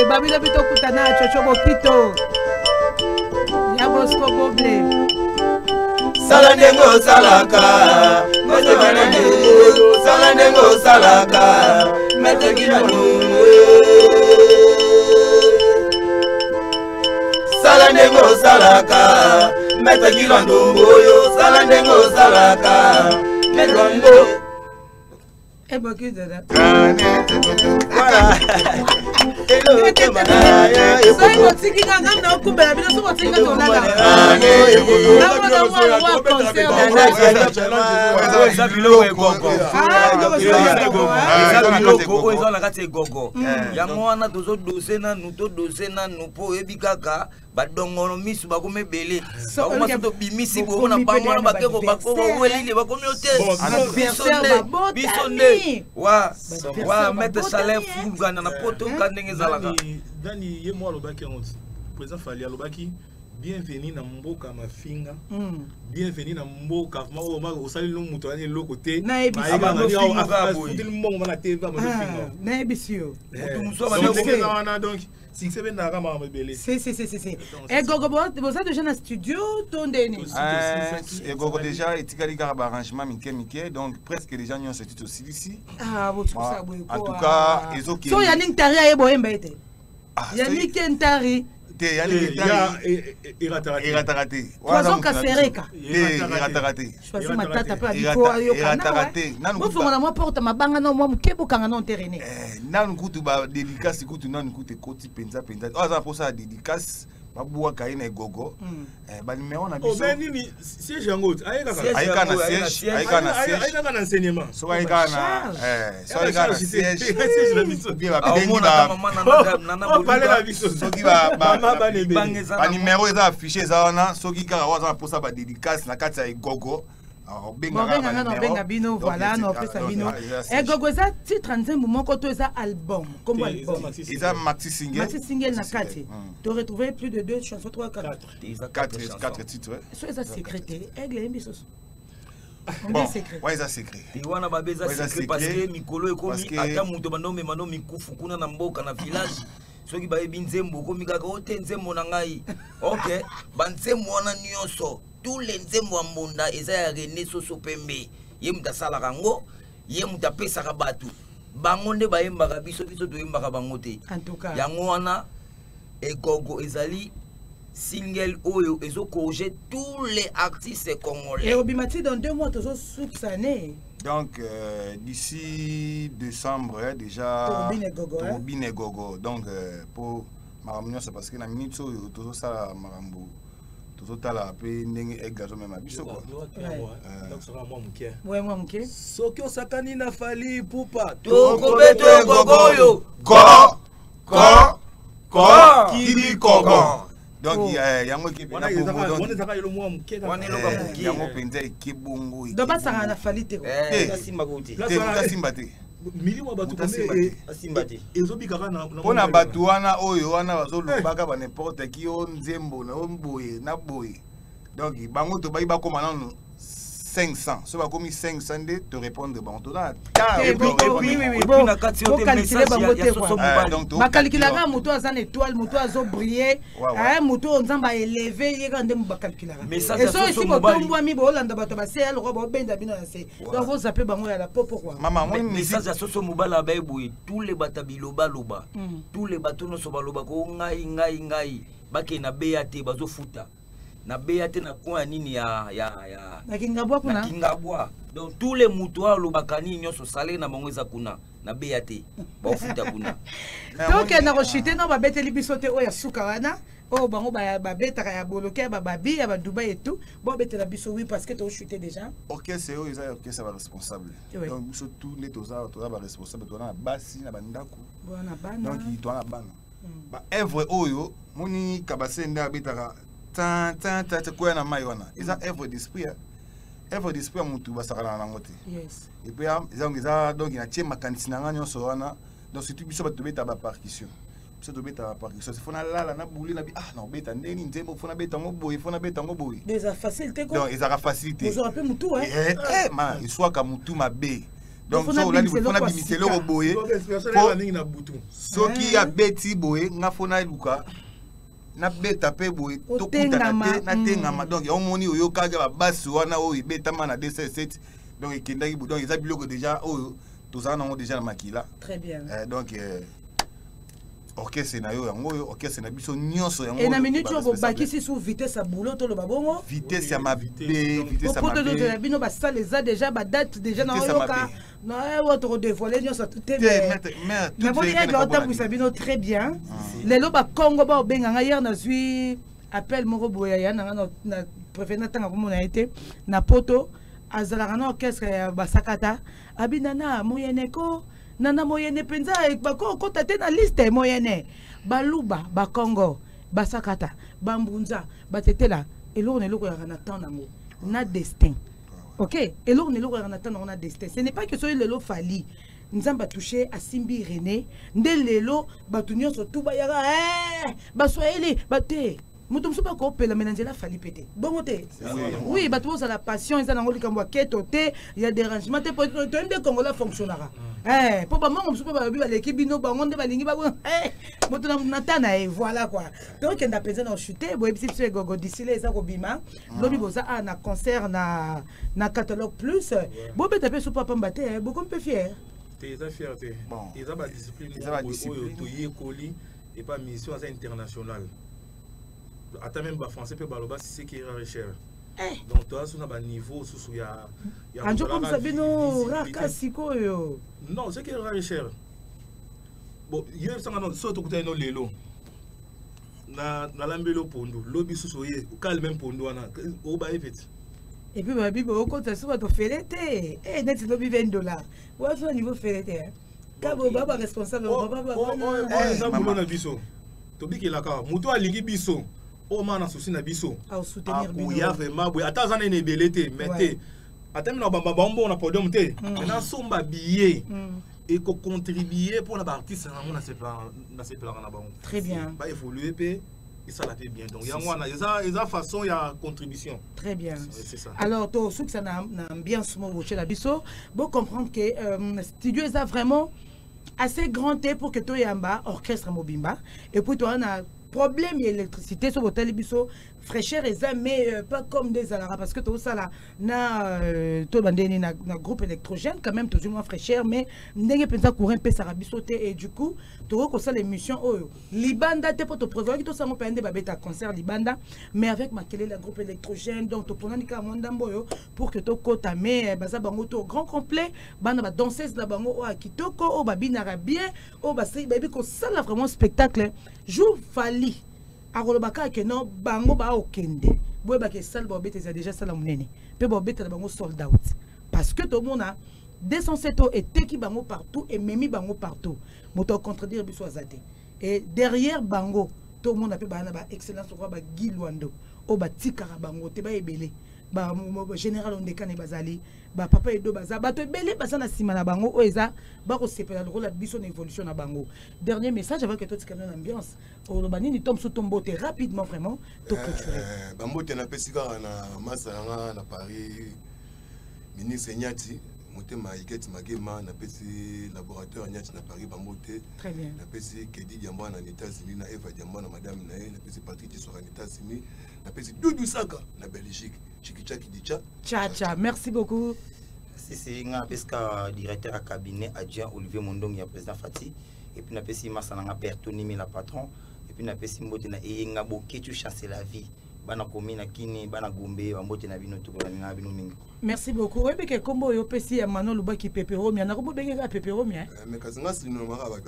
babilo bito kutana Chocho Bokito ya Bosco Boble sala ndengo salaka mete banane sala ndengo salaka mete gilanu sala ndengo salaka mete gilanu boyo sala ndengo salaka mete gilanu Bokito da voilà hello kemanaya soy botiki nganga na okumbela bino so botiki to lala eza biloko egogo eza biloko oyo eza na kati egogo yango wana tozodose nanu todose nanu mpo oyebi kaka badongolo misu bakomi ebele bakoma so tobimisi bongo na bango wana bakeko bakowelile bakomi ote biso nde wa mete chaleur fulgana na poto ka ndenge ezalaka Dani ye moi alobaki yango président Fali alobaki bienvenue na mboka mafinga bienvenue na mboka osali no muto ani loko te na ebisi mbongo na TV mafinga na ebisi yo donc si c'est bien na ma belle si et gogo boza déjà na studio tondeni et gogo déjà etikali ka arrangement mike donc presque les gens ont sorti aussi ici vous ça en tout cas ezoki so ya ning tari ya boyemba ete ya ning tari te ya ning tari iratarate poison kasereka iratarate choisi matata pa biko ayo kana nanu fonga na moi porte mabanga no moi mukebo kanga no terrain nanu kutu ba dédicace kutu nanu kutu koti penza oza posa dédicace babuwa kaina egogo ba numéro na biso nini siège yango ayeka na enseignement so ayeka na siège bien ba bengi ba numéro eza affiché eza wana soki kaka waza posa ba dédicace na kati ya egogo benga bino voilà no pesa bino egogo eza titre nzembo moko to eza album comme album eza maxi single na kati tu retrouver plus de 2 chansons 3 4 titres so eza secrétaire aigle yembi soso bon ouais eza secret wana babeza secret parce que mikolo ekomi ata muto bandomema no mikufu kuna na mboka na village soki bayebi nzembo komi kaka ote nzembo na ngai ok banzembo wana nyonso tous les nzembo ya mbunda eza ya René Soso Pembe ye mutu asalaka ngo ye mutu apesaka bato bango nde bayembaka biso toyembaka bango te yango wana egogo ezali single oyo ezokorige tous les artistes congolais et obimati dans 2 mois tozosoupçonner donc d'ici décembre déjà Tobine Gogo donc pour makambo c'est parce que na minute oyo tozosala makambo tozotala pe ndenge egazo mema biso quoi donc sera moi muke soki osakani na Fali pupa tokobeta egogo yo kili kogo donc yango ki wana ezaka yelo mwa muke yango penza ekibungu do basanga na Fali te simba kuti te simba te mili wa bato comme simba te ezobikaka na pona bato wana oyo wana bazolobaka ba n'importe qui o nzembo na omboye na boye donc bango to bayi bakoma nanu 500 so bakomi 500 de te répondre bon to na bakalkulaka moto aza na étoile moto azobriller moto nzamba élevé yeka nde bakalkulaka eso esi botombwami boolanda bato base aloko bobenda bino na se donc vozape bango ya la po pourquoi mama moi message ya soso mobala bayeboye tous les bata biloba loba tous les bato nyonso baloba ko ngai bake na BAT bazofuta na BAT na kwa nini ya na Kingabwa kuna na Kingabwa donc tous les mutoa lobaka nini nyonso sale na bango eza kuna na BAT bafuta kuna donc na rochite no babeteli biso te oya suka wana oh bango babetaka ya boloke babi ya ba Dubai et tout bon betela biso oui parce que to chuté déjà OK c'est eux ils OK ça va responsable donc biso tous les toza ba responsable to na basi na bandako bona bana donc ils to na bana ba œuvre oyo moni kabasenda abetaka tan quoi na mai wana eza œuvre d'esprit œuvre d'esprit mutu basakana na ngote yes et puis eza donc na tie makanisi na nganya so wana donc surtout biso ba tobeta ba percussion biso tobeta ba percussion c'est fona lala na bouli na bi na beta ndeni nzembo fona beta ngo boy fona beta ngo boy des facilité quoi donc eza facilité vous rappelez mutu ma soit ka mutu mabe donc so la fona bimiselo ko boy soki ya beti boy nga fona luka na beta pe boy to kuta na tengama donc ya omoni oyo kaga ba basi wana oyo beta mana 277 donc ikendaki donc eza biloko déjà oyo tozana nango déjà na makila très bien donc orchestre na yo yango oyo orchestre na biso nyonso yango et na minute yo bobakisi sous vitesse ya boulot to lo babongo vitesse ya mabe vitesse ya mabe pour to bino ba ça les a déjà ba date déjà na yoka na votre dévoiler nyonso tout mais bon il doit temps vous bino très bien lelo ba Congo ba obenganga hier na zui appel moko boya ya na préfet na tanga komona été na poto azalaka na orchestre ya basakata abinana moyeneko nana moyene penza bako kota te na liste moyene baluba bakongo basakata bambunza batetela eloko neloko ya na temps nango na destin OK eloko neloko ya na temps nango na destin ce n'est pas que so lelo fali nzamba touché à Simbi René nde lelo batunyo so tuba yaka baswahili bate mutum so ba ko pela menanzela fali pété bongo te oui bato ça la passion ils ont likambo keto te il y a dérangement te pour de Congola fonctionnera pour ba mongo so ba bi ba l'équipe bino bango nde balingi ba moto na tana et voilà quoi donc on a pesé dans chuter bo ebisi so gogo d'ici là ça ko bima lobi boza na concert na catalogue plus bo beta pe so papa mbate beaucoup peu fier t'es fierté bon ils ont ba discipline to yekoli et pas mission internationale. Attends même bas français peut baloba c'est qui est cher. Donc toi sur un niveau sous ya anjo comme ça bino raka siko yo. Non, c'est qui est cher. Bon, il y a ça non surtout que no lelo. Na lambelo pondo, lobi sous ye, calme même pondo na o ba effet. Et puis ma bibo ko ta so to felete. Net lobi $20. Wa so niveau felete. Kabo baba responsable baba ça boulot na biso. Tobi ki la ka, muto alingi biso. O mana souci na biso à soutenir bino ya vraiment boy ata zana ne belete mete ata mina bamba bombo na podium te na somba billet et ko contribuer pour la artiste na se plan na bango très bien ba évoluer pe et ça la fait bien donc ya ngwana eza façon ya contribution très bien c'est ça alors to sou que ça na ambiance mo chez la biso bon comprendre que studio est vraiment assez grand pour que to yamba orchestre mobimba et puis toi na problème d'électricité sur l'hôtel biso fraîcheur et ça mais pas comme des alara parce que tout ça là na tout bandeni na groupe électrogène quand même toujours moins fraîcheur mais ndenge pensa courant pe ça bisoté et du coup tout ko ça l'émission oyo libanda te pour te prévoir que tout ça mo pende ba beta concert libanda mais avec makele la groupe électrogène donc to pona nika mondambo yo pour que to kota mais baza bango to grand complet bana ba danseuse la bango o kitoko o babinara bien o ba sei baby ko ça là vraiment spectacle jour fali akolobaka ke non bango ba okende boyeba ke salle ba bete déjà sala munene pe ba bete bango sold out parce que tout le monde a 207 et teki bango partout et memi bango partout moto contredire biso azate et derrière bango tout le monde a pe bana ba excellence kwa ba gilwando o ba tikara bango te ba ebele ba général ondekane bazali ba papa edo baza bato ebele baza na sima na bango o eza ba ko sepela le rôle biso na évolution na bango dernier message avec tout ce qu'il y a dans l'ambiance o lo banini tom so tombote rapidement vraiment to clôturer bambote na pesika na masanga na Paris ministre Nyati motema iketi magema na pesi laboratoire Nyati na Paris bambote très bien na pesi Kedi Diambo na États-Unis na Eva Diambo na madame na na pesi Patrick Tsora na États-Unis na pesi Doudou Saka na Belgique Chikichaki Dicha Tcha merci beaucoup c'est nga peska directeur à cabinet adjoint Olivier Mondong ya président Fati et puis na pesi Masananga Bertoni la patron et puis na pesi mbote na eyenga boketu chasser la vie bana komina kini bana gombe bambote na bino tukola na bino mingi merci beaucoup oui que kombo yo pesi ya Mano Lubaki Peperomia na kombo bengeka Peperomia mais kazinga sino mara ba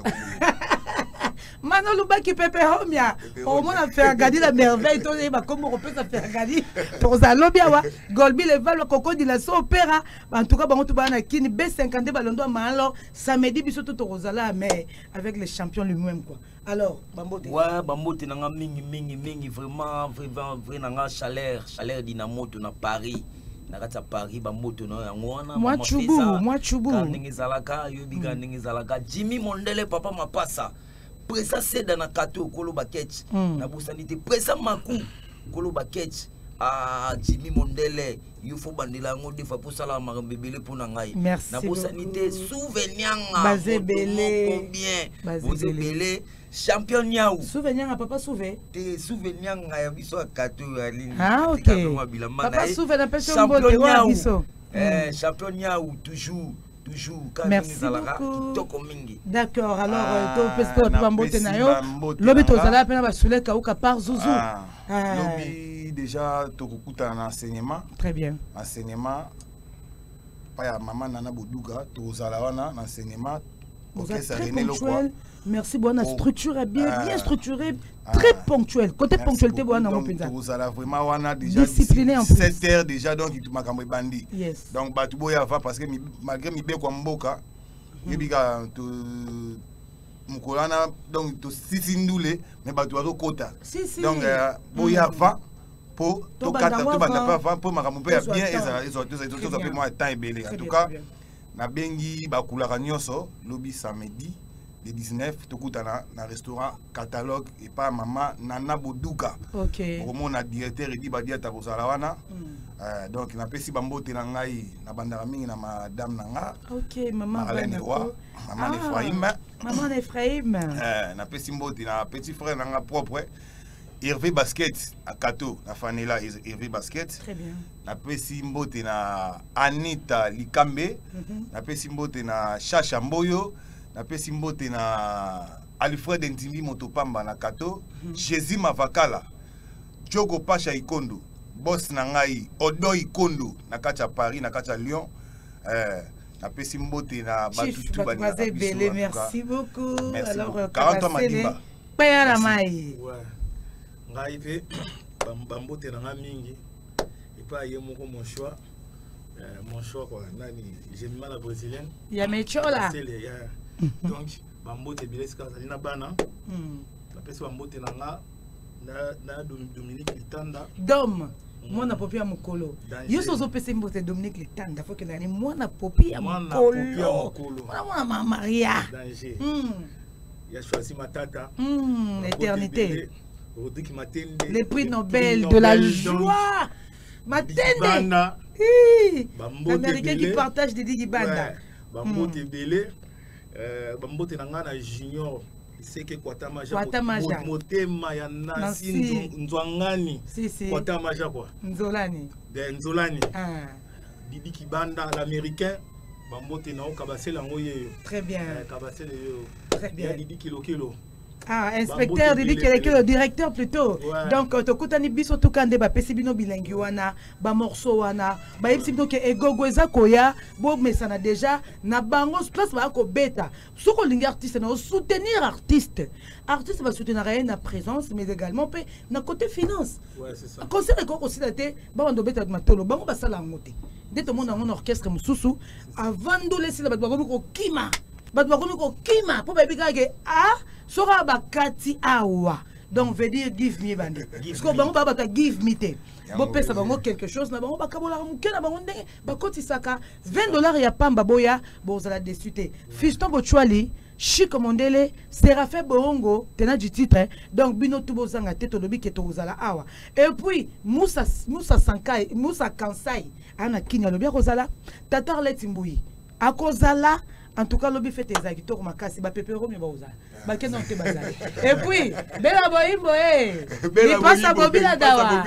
Mano Lubaki Pepe Homia. Au moins, on a fait un gadi la merveille. Comme on peut faire un gadi. Pour ça, l'obia, Golbi, le val, le coco, de la opéra. En tout cas, on a qui B50 balondo, alors, samedi, bisous tout au Rosala, mais avec les champions lui-même, quoi. Alors, Bambote. Ouais, Bambote, n'a mingi, vraiment, chaleur dynamo, on a Paris. Nakata Paris Bambote no yangwana moi chubu ningizalaka yobiga ningizalaka Jimmy Mondele papa mapasa presa seda na kato kolo baketch na busanité presa maku kolo baketch Jimmy Mondele yufo bandela ngo defa pour sala marambebele pour ngai na busanité souvenir bazebele bazebele champion Niaou souvenir à papa souvé te souvenir ya biso kato ali ok papa souvé na pese mbote wa biso champion Niaou toujours merci beaucoup d'accord alors to pese to mbote na yo lobi to zala pena ba soule ka uka par Zouzou lobi déjà to kukuta na enseignement très bien enseignement pa ya maman Nana Boduga to zala wana na enseignement. Vous êtes très ponctuel. Merci, bonne structure bien structurée, très ponctuelle. Côté ponctualité, vous allez vraiment déjà discipliné en plus. 7 heures déjà, donc il m'a cambré bandi. Yes. Donc, Batouboya va parce que malgré mes béco mboka, Yebiga to Mukolana, donc to Sisindoule, mais Batouaro Kota. Donc, Boya va pour to kata to banda pour makamupe bien et ils ont fait moi temps et belé. En tout cas, na bengi bakulaka nyonso lobi samedi de 19 tokutana na restaurant catalogue et pas maman Nana Boduka. OK. Comme na directeur et dit badia ta kozala wana. Donc na pesi bambote na ngai na bandara mingi na madame nanga. OK, maman maman Ephraim. Maman Ephraim. Na pesi mbote na petit frère nanga propre. Hervé Basket à Kato, na Fanela Hervé Basket. Très bien. Na pesi mbote na Anita Likambe, na pesi mbote na Chacha Mboyo, na pesi mbote na Alfred Ndimbi Motopamba na Kato, Jésus Mavakala, Diogo Pacha Ikondo, boss na ngai Odo Ikondo na kacha Paris, na kacha Lyon. Na pesi mbote na Batutu Bani. Merci beaucoup. Merci. Alors 40 ans Madimba. Paya mai. Ngai pe bambote na nga mingi et pas yé mon choix quoi nani j'aime mal la brésilienne ya mechola donc bambote bileska salina bana la pesi bambote na nga na Dominique Litanda dom mwana popi ya mukolo yoso zo pesi mbote Dominique Litanda faut que nani mwana popi ya mukolo mwana Maria danger ya choisi matata éternité. Les prix Nobel de la joie. Matende. L'Américain qui partage des Digibanda. Bambote Belé. Bambote Nangana Junior. C'est que Kwatamaja. Motema ya Nasi Nzwangani. Kwatamaja quoi. Nzolani. Nzolani. Didi Kibanda, l'Américain. Bambote Nao Kabase Langoye. Très bien. Kabase Très bien. Didi Kilo. Ah, inspecteur Didi le directeur plutôt. Donc tokutani biso tukande ba pesibino bilingi wana ba morceau wana ba yebisibino ke egogweza koya bo mesana déjà na bango place ba ko beta soko lingi artiste na soutenir artiste va soutenir na présence mais également pe na côté finance. Ouais, c'est ça. Conseil ko aussi daté ba bando beta matolo bango ba sala ngote dès tout monde en orchestre mususu avant de laisser la ba ko kima pour baby gage sera bakati awa donc veut dire give me bande parce que bango baba give me te bo pesa bango quelque chose na bango bakabola muke na bango ndenge bakoti saka $20 ya pamba boya bozala desute fiston bochwali Chic Mondele Séraphin Borongo tena du titre donc bino tubo zanga te tolobi ke tozala awa et puis Moussa Kansai ana kinya lobi kozala Tatar Letimbui akozala. En tout cas, l'objet fait tes agiteurs comme Makasi, ba pepero mi baoza. Ba kenon te bazali. Et puis, bela boimbo il passe à Bobila Dawa.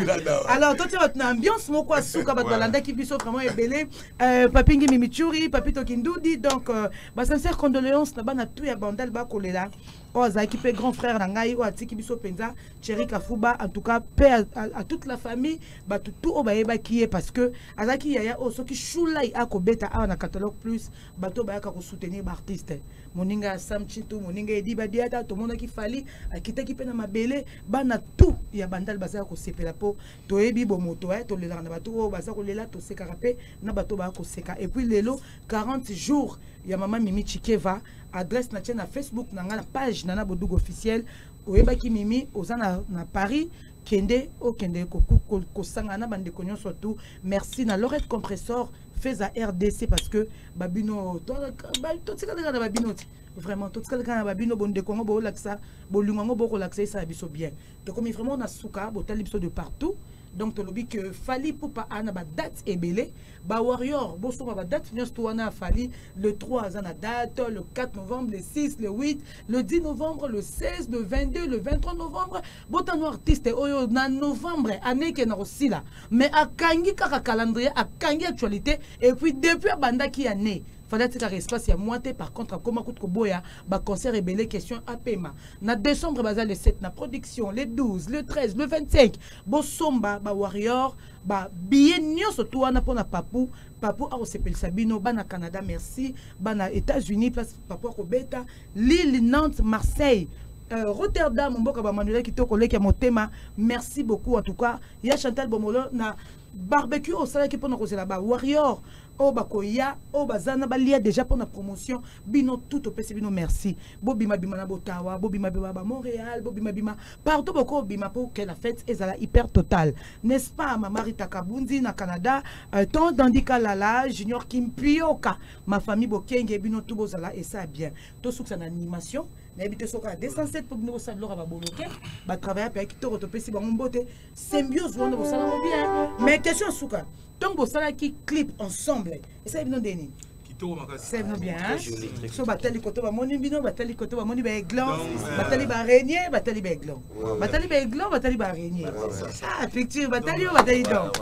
Alors, toi tu as une ambiance mon quoi souka ba balanda qui biso vraiment ebelé papingi mimichuri, papito kindudi donc ba sincère condoléances na bana tout ya bandal ba kolela. Ozaki pe grand frère Nangai, ou Atiki Biso Penza, Thierry Kafuba, en tout cas, paix à toute la famille, bah tout Obaeba qui est parce que Azaki Yaya Oso qui choulai à Kobeta à un catalogue plus, bateau Bayaka pour soutenir l'artiste. Moninga Sam Chintu, Moninga Edi Badiata, tout le monde qui fallait, à Kita qui pena ma belle, bana tout, il y a bandal bazar ko sepe la peau, Toebi Bomoto, to le bateau, bazar ko lela, to sekarape, na bateau ba ko seka. Et puis lelo, 40 jours, il y a maman Mimi Chikeva, adresse na chaîne na Facebook, na la page Nana Bodoug officiel, Oebaki Mimi, Ozana na Paris, Kende, O Kende, Kosangana, Bande Konyon surtout. Merci na Lorette Compressor, fait à RDC parce que Babino, tout ce que Babino, vraiment, tout ce que Babino, bon de Congo, bon laxa, bon lungango, bon laxa, ça a bien. Donc, comme vraiment, on a souka, bon talibso de partout. Donc, tu as que Fali pour pas ana ba date et belé, ba warrior, bon so ba date, nous tout ana Fali le 3 ana date, le 4 novembre, le 6, le 8, le 10 novembre, le 16, le 22, le 23 novembre, bon tant artiste oyo na novembre année que na aussi là. Mais à kangi kaka calendrier, à kangi actualité et puis depuis banda qui année fallait que l'espace y a moitié par contre comment coûte boya ba concert et belé question à paiement na décembre bazal le 7 na production le 12 le 13 le 25 bo somba ba warrior ba billet nyonso to wana pona papu a sepel sabino bana Canada merci bana États-Unis place papu ko beta Lille Nantes Marseille Rotterdam mboka ba Manuel kitoko leki motema merci beaucoup en tout cas ya Chantal Bomolo na barbecue au salaire qui pour nous là-bas warrior oh bakoya oh bazana balia déjà pour la promotion bino tout au PC bino merci bobima bima na Botawa bobima bima ba Montréal bobima bima partout boko bima pour que la fête est hyper totale n'est-ce pas ma Marita Kabundi na Canada tant d'Andika Lala Junior Kimpioka ma famille bokenge bino tout bozala et ça bien tout sous en animation n'habite soka 207 pour nous ça leur va bloquer ba travailler avec tout au PC ba mbote symbiose on va ça bien mais question souka donc vous savez qui clip ensemble et ça bien deni c'est bien so batali koto ba moni bino batali koto ba moni ba aiglon batali ba araignée batali ba aiglon batali ba aiglon batali ba araignée ah picture batali donc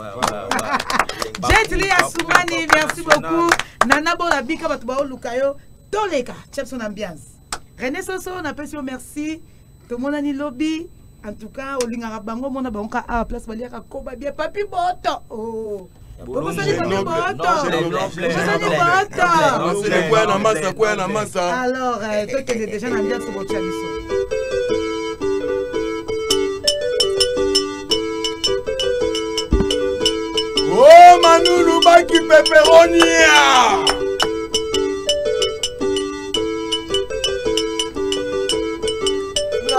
Jetli Assoumani merci beaucoup Nana Bola Bika batba lukayo toleka chef son ambiance René Soso on appelle sur merci tout le monde ani lobby en tout cas au lingara bango mona banka à place baliaka koba bien papi boto oh alors toi tu es déjà dans bien sur votre émission oh Manoulou Baki Pepperonia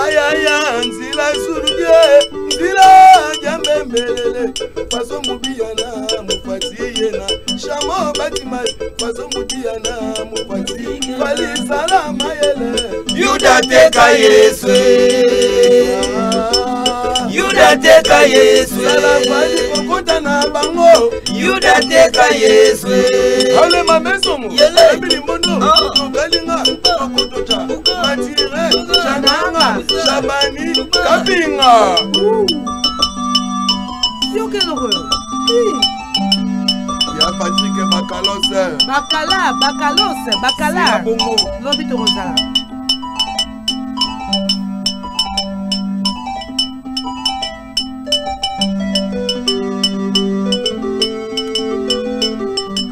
Ayaya nzila surge nzila jambembelele faso mubiyana mufati yena shamo batima faso mubiyana mufati fali salama yele Yuda teka Yesu Yuda teka Yesu salafali kokota na bango Yuda teka Yesu ale mamesomo yele bilimbondo ngalinga kokotota matire chananga Shabani Kapinga. C'est ok l'heureux. Il y a Patrick Bakalos. Bakalos. L'obit de Rosa.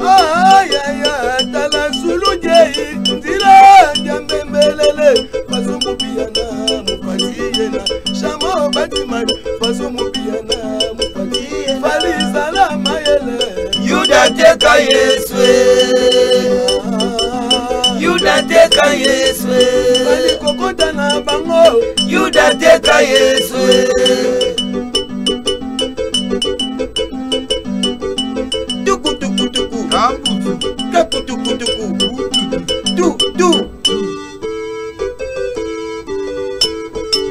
Aïe aïe aïe, Tala Zulu Jay, Dila Jambembelele, Faso Mubiana, Mupatiyena, Shamo Batiman, Faso Mubiana, Mupati, Fali Salama Yele, Yuda teka Yesu Yuda teka Yesu Fali Kokota na Bango, Yuda teka Yesu Tuku tuku tuku Kapu tuku tuku Tu tu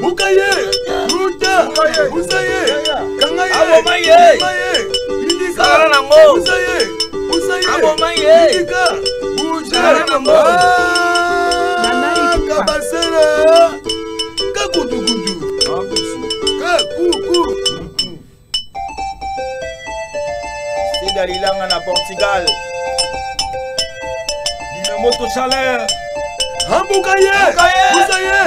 Bukaye, Ruta, Usaye, Kangaye, Abomaye Indika, Sara nango Usaye, Abomaye Indika, Sara nango Kabasera, Kakutukutu, Kakuku. Dalilanga na Portugal. Une moto chaleur. Hambukaye, Busaye,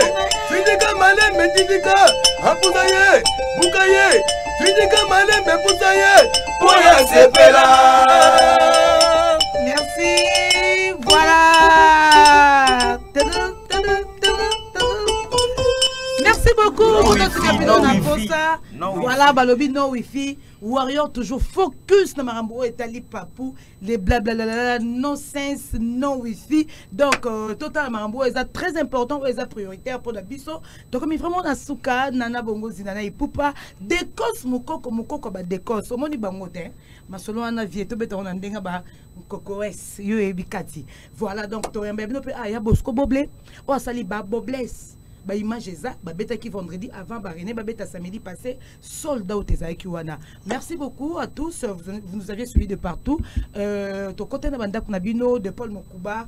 Tindika Malembe Tindika, Hambukaye, Bukaye, Tindika Malembe Busaye, Boya Sepela. Merci, voilà. Merci beaucoup. Voilà, Balobi no wifi. Warrior toujours focus na marambo etali papou les blablabla no sense no wifi. Donc total marambo est très important, est prioritaire pour la biso. Donc mais vraiment na suka nana bongo zinana ipupa décos mukoko ba décos omoni bango te masolo ana vieto beto na ndenga ba kokores yo ebikati. Voilà donc to yamba bino pe aya bosco boblé o asali ba bobless. Ba image eza ba beta qui vendredi avant ba René ba beta samedi passé soldat au Tezaiki wana. Merci beaucoup à tous, vous nous avez suivis de partout. To côté na banda kuna bino de Paul Mokuba,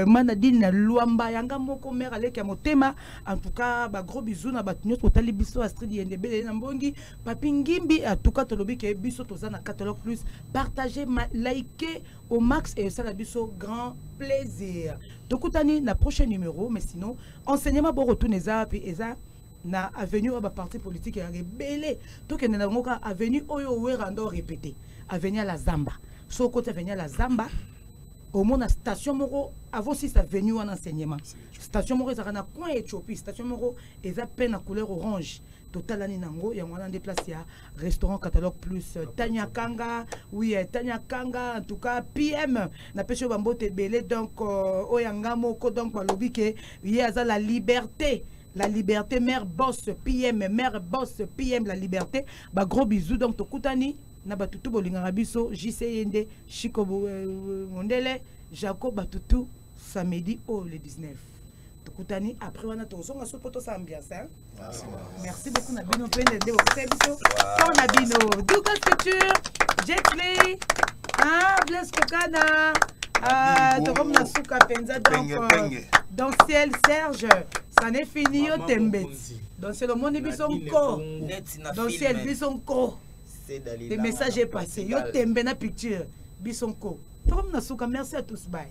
Manadine Luamba yanga moko mère avec ya motema. En tout cas ba gros bisous na batunyo totali biso Astrid Yendebe na Mbongi, Papi Ngimbi en tout cas tolobi ke biso tozana catalogue plus, partagez, likez au max et ça la biso grand plaisir. Tokutani na prochain numéro, mais sinon enseignement bon retour neza puis eza na avenue ba parti politique ya rebelle to ke na ngoka avenue oyo werando répété avenue la Zamba so côté avenue la Zamba au mona station moko avant si ça venu en enseignement station moko za na coin Éthiopie station moko eza peine na couleur orange total ani nango ya mwana déplace ya restaurant catalogue plus Tanya Kanga oui Tanya Kanga en tout cas PM na pêche bambote belé donc oyanga moko donc balobi ke yaza la liberté mère boss PM la liberté ba gros bisous donc tokutani na batutu bolinga biso JCND Chico Mondele Jacob batutu samedi le 19 Tukutani après on a tozonga so poto sa ambiance hein. Merci beaucoup na bino plein de biso on a bino Dukas Culture Jetly Bless Kokana comme na suka penza donc dans ciel Serge ça n'est fini au tembe donc c'est le monde bisonko dans ciel bisonko le message est passé yo tembe na picture bisonko comme na suka merci à tous bye.